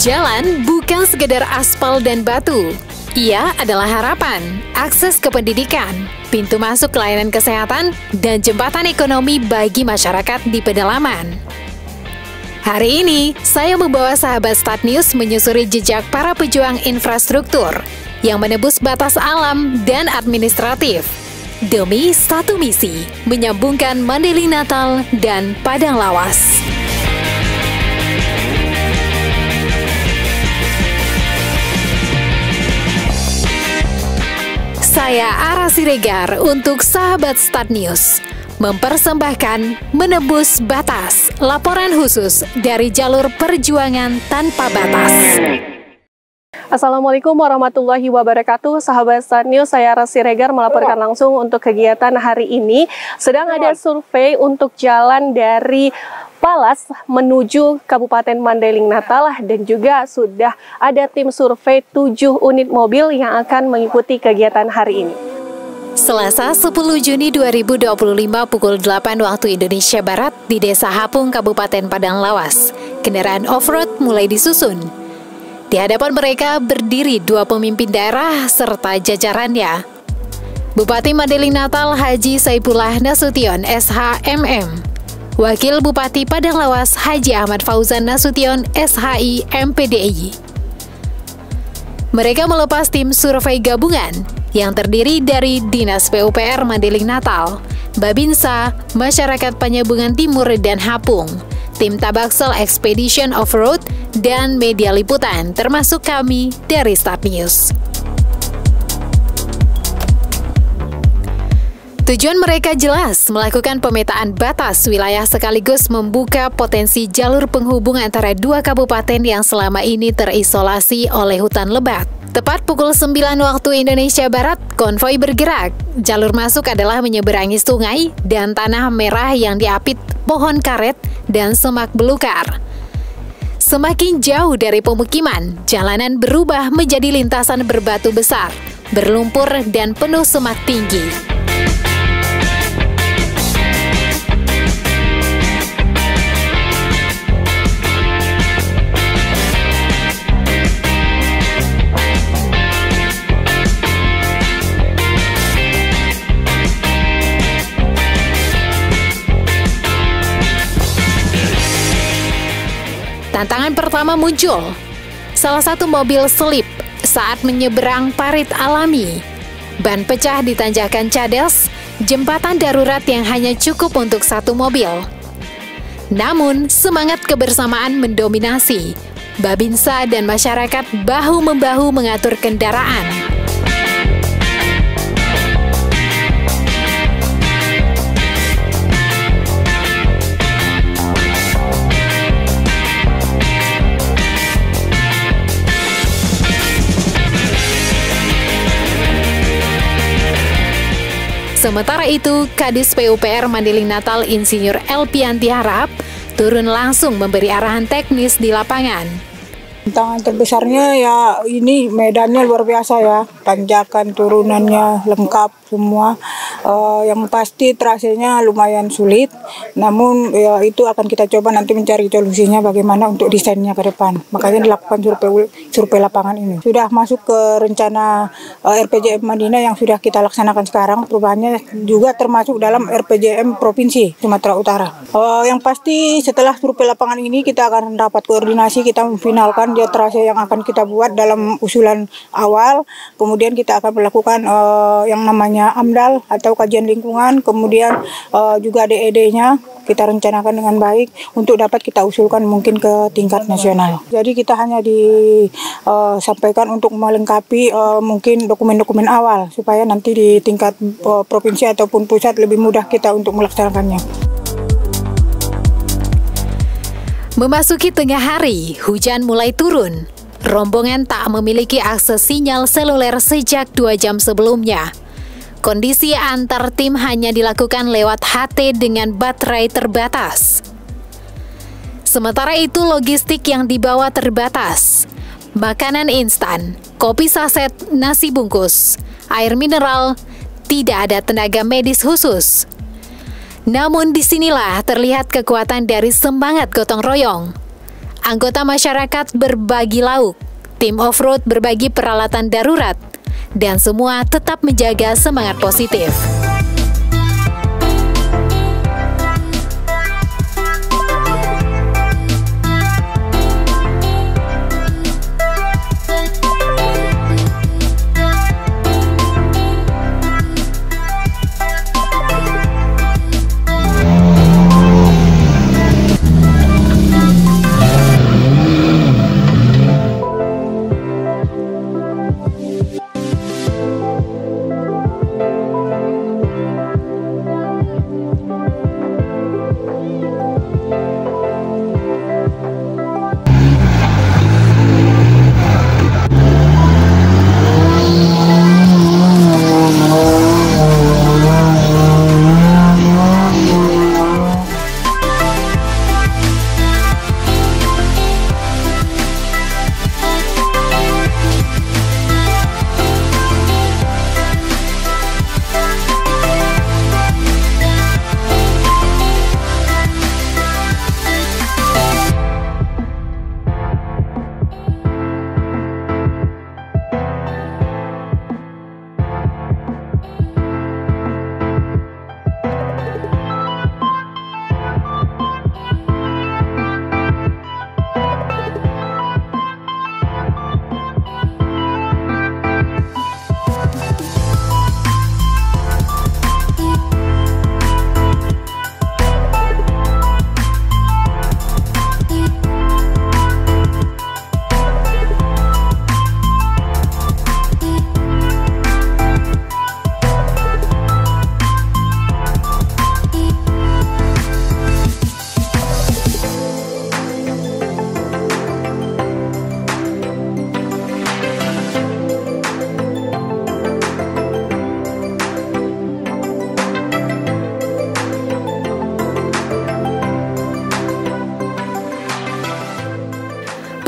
Jalan bukan sekedar aspal dan batu. Ia adalah harapan, akses ke pendidikan, pintu masuk layanan kesehatan, dan jembatan ekonomi bagi masyarakat di pedalaman. Hari ini, saya membawa sahabat Start News menyusuri jejak para pejuang infrastruktur yang menebus batas alam dan administratif demi satu misi, menyambungkan Mandailing Natal dan Padang Lawas. Saya Ara Siregar untuk sahabat Start News, mempersembahkan Menebus Batas, laporan khusus dari jalur perjuangan tanpa batas. Assalamualaikum warahmatullahi wabarakatuh. Sahabat Start News, saya Ara Siregar melaporkan langsung untuk kegiatan hari ini. Sedang ada survei untuk jalan dari Palas menuju Kabupaten Mandailing Natal, dan juga sudah ada tim survei 7 unit mobil yang akan mengikuti kegiatan hari ini. Selasa 10 Juni 2025 pukul 8 waktu Indonesia Barat di Desa Hapung, Kabupaten Padang Lawas, kendaraan off-road mulai disusun. Di hadapan mereka berdiri 2 pemimpin daerah serta jajarannya. Bupati Mandailing Natal Haji Saipullah Nasution SHMM, Wakil Bupati Padang Lawas Haji Ahmad Fauzan Nasution SHI MPDI. Mereka melepas tim survei gabungan yang terdiri dari Dinas PUPR Mandailing Natal, Babinsa, Masyarakat Penyambungan Timur dan Hapung, tim Tabaksel Expedition Off-Road, dan media liputan termasuk kami dari Start News. Tujuan mereka jelas, melakukan pemetaan batas wilayah sekaligus membuka potensi jalur penghubung antara 2 kabupaten yang selama ini terisolasi oleh hutan lebat. Tepat pukul 9 waktu Indonesia Barat, konvoi bergerak. Jalur masuk adalah menyeberangi sungai dan tanah merah yang diapit pohon karet dan semak belukar. Semakin jauh dari pemukiman, jalanan berubah menjadi lintasan berbatu besar, berlumpur dan penuh semak tinggi. Tantangan pertama muncul. Salah satu mobil selip saat menyeberang parit alami. Ban pecah di tanjakan Cades, jembatan darurat yang hanya cukup untuk 1 mobil. Namun, semangat kebersamaan mendominasi. Babinsa dan masyarakat bahu-membahu mengatur kendaraan. Sementara itu, Kadis PUPR Mandailing Natal Insinyur Elpianti Harap turun langsung memberi arahan teknis di lapangan. Tantangan terbesarnya ya ini medannya luar biasa ya, tanjakan turunannya lengkap semua. Yang pasti trasenya lumayan sulit, namun ya itu akan kita coba nanti mencari solusinya bagaimana untuk desainnya ke depan. Makanya dilakukan survei lapangan ini. Sudah masuk ke rencana RPJM Madinah yang sudah kita laksanakan sekarang, perubahannya juga termasuk dalam RPJM Provinsi Sumatera Utara. Yang pasti setelah survei lapangan ini kita akan rapat koordinasi, kita memfinalkan dia trase yang akan kita buat dalam usulan awal. Kemudian kita akan melakukan yang namanya AMDAL atau kajian lingkungan, kemudian juga DED-nya kita rencanakan dengan baik untuk dapat kita usulkan mungkin ke tingkat nasional. Jadi kita hanya disampaikan untuk melengkapi mungkin dokumen-dokumen awal supaya nanti di tingkat provinsi ataupun pusat lebih mudah kita untuk melaksanakannya. Memasuki tengah hari, hujan mulai turun. Rombongan tak memiliki akses sinyal seluler sejak 2 jam sebelumnya. Kondisi antar tim hanya dilakukan lewat HT dengan baterai terbatas. Sementara itu logistik yang dibawa terbatas. Makanan instan, kopi saset, nasi bungkus, air mineral, tidak ada tenaga medis khusus. Namun disinilah terlihat kekuatan dari semangat gotong royong. anggota masyarakat berbagi lauk, tim off-road berbagi peralatan darurat, dan semua tetap menjaga semangat positif.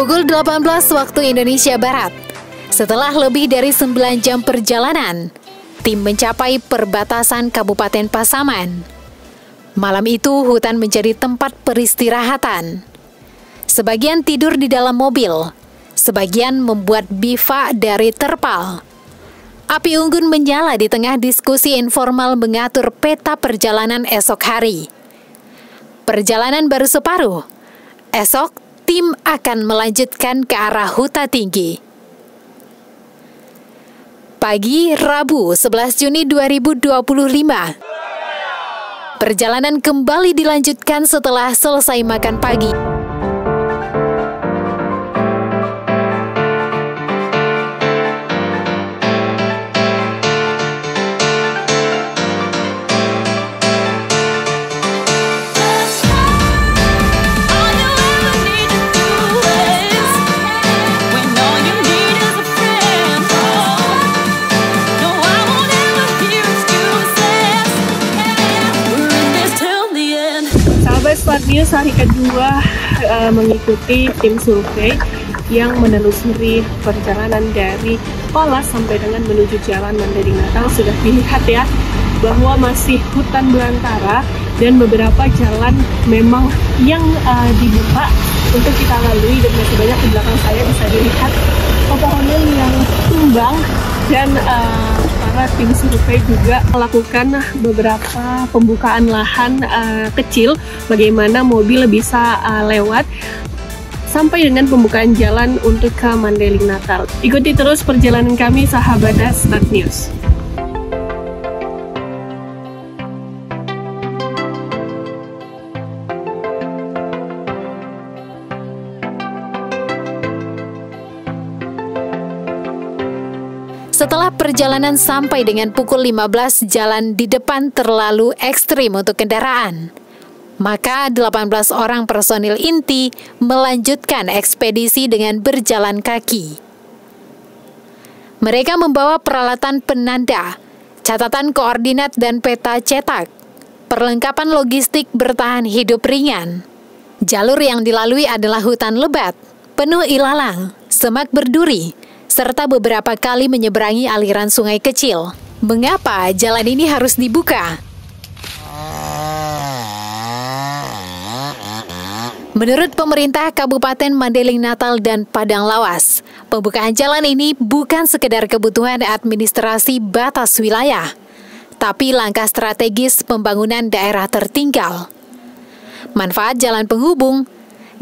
Pukul 18 waktu Indonesia Barat. Setelah lebih dari 9 jam perjalanan, tim mencapai perbatasan Kabupaten Pasaman. Malam itu hutan menjadi tempat peristirahatan. Sebagian tidur di dalam mobil, sebagian membuat bivak dari terpal. Api unggun menyala di tengah diskusi informal mengatur peta perjalanan esok hari. Perjalanan baru separuh. Esok, tim akan melanjutkan ke arah Huta Tinggi. Pagi Rabu 11 Juni 2025. Perjalanan kembali dilanjutkan setelah selesai makan pagi. Smart News hari kedua mengikuti tim survei yang menelusuri perjalanan dari Palas sampai dengan menuju Jalan Mandailing Natal. Sudah dilihat ya bahwa masih hutan belantara dan beberapa jalan memang yang dibuka untuk kita lalui, dan masih banyak di belakang saya bisa dilihat pepohonan yang tumbang. Dan para tim survei juga melakukan beberapa pembukaan lahan kecil bagaimana mobil bisa lewat sampai dengan pembukaan jalan untuk ke Mandailing Natal. Ikuti terus perjalanan kami sahabat Smart News. Setelah perjalanan sampai dengan pukul 15, jalan di depan terlalu ekstrim untuk kendaraan. Maka 18 orang personil inti melanjutkan ekspedisi dengan berjalan kaki. Mereka membawa peralatan penanda, catatan koordinat dan peta cetak, perlengkapan logistik bertahan hidup ringan. Jalur yang dilalui adalah hutan lebat, penuh ilalang, semak berduri, serta beberapa kali menyeberangi aliran sungai kecil. Mengapa jalan ini harus dibuka? Menurut pemerintah Kabupaten Mandailing Natal dan Padang Lawas, pembukaan jalan ini bukan sekedar kebutuhan administrasi batas wilayah, tapi langkah strategis pembangunan daerah tertinggal. Manfaat jalan penghubung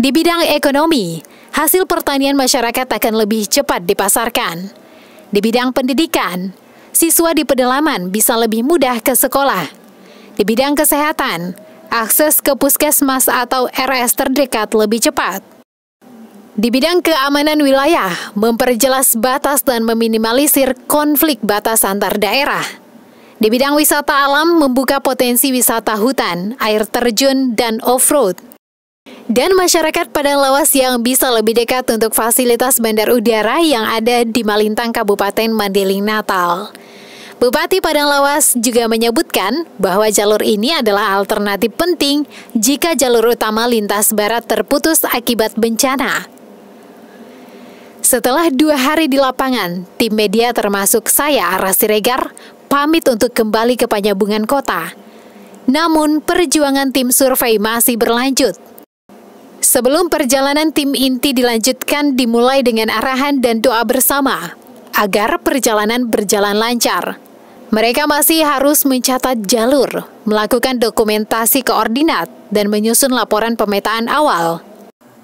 di bidang ekonomi, hasil pertanian masyarakat akan lebih cepat dipasarkan. Di bidang pendidikan, siswa di pedalaman bisa lebih mudah ke sekolah. Di bidang kesehatan, akses ke puskesmas atau RS terdekat lebih cepat. Di bidang keamanan wilayah, memperjelas batas dan meminimalisir konflik batas antar daerah. Di bidang wisata alam, membuka potensi wisata hutan, air terjun, dan off-road. Dan masyarakat Padang Lawas yang bisa lebih dekat untuk fasilitas bandar udara yang ada di Malintang, Kabupaten Mandailing Natal. Bupati Padang Lawas juga menyebutkan bahwa jalur ini adalah alternatif penting jika jalur utama lintas barat terputus akibat bencana. Setelah 2 hari di lapangan, tim media termasuk saya, Ara Siregar, pamit untuk kembali ke Penyambungan Kota. Namun, perjuangan tim survei masih berlanjut. Sebelum perjalanan tim inti dilanjutkan dimulai dengan arahan dan doa bersama agar perjalanan berjalan lancar. Mereka masih harus mencatat jalur, melakukan dokumentasi koordinat, dan menyusun laporan pemetaan awal.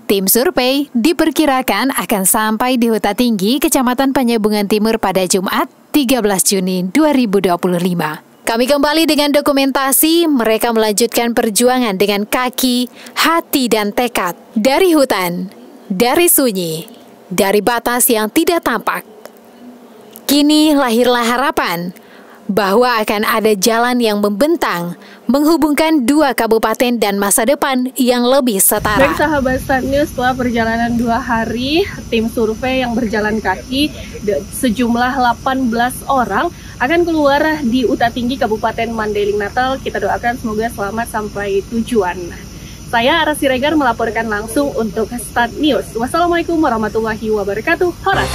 Tim survei diperkirakan akan sampai di Huta Tinggi, Kecamatan Penyambungan Timur pada Jumat 13 Juni 2025. Kami kembali dengan dokumentasi, mereka melanjutkan perjuangan dengan kaki, hati, dan tekad. Dari hutan, dari sunyi, dari batas yang tidak tampak. Kini lahirlah harapan bahwa akan ada jalan yang membentang, menghubungkan 2 kabupaten dan masa depan yang lebih setara. Baik sahabat Start News, setelah perjalanan 2 hari, tim survei yang berjalan kaki sejumlah 18 orang akan keluar di Huta Tinggi Kabupaten Mandailing Natal. Kita doakan semoga selamat sampai tujuan. Saya Ara Siregar melaporkan langsung untuk Start News. Wassalamualaikum warahmatullahi wabarakatuh. Horas.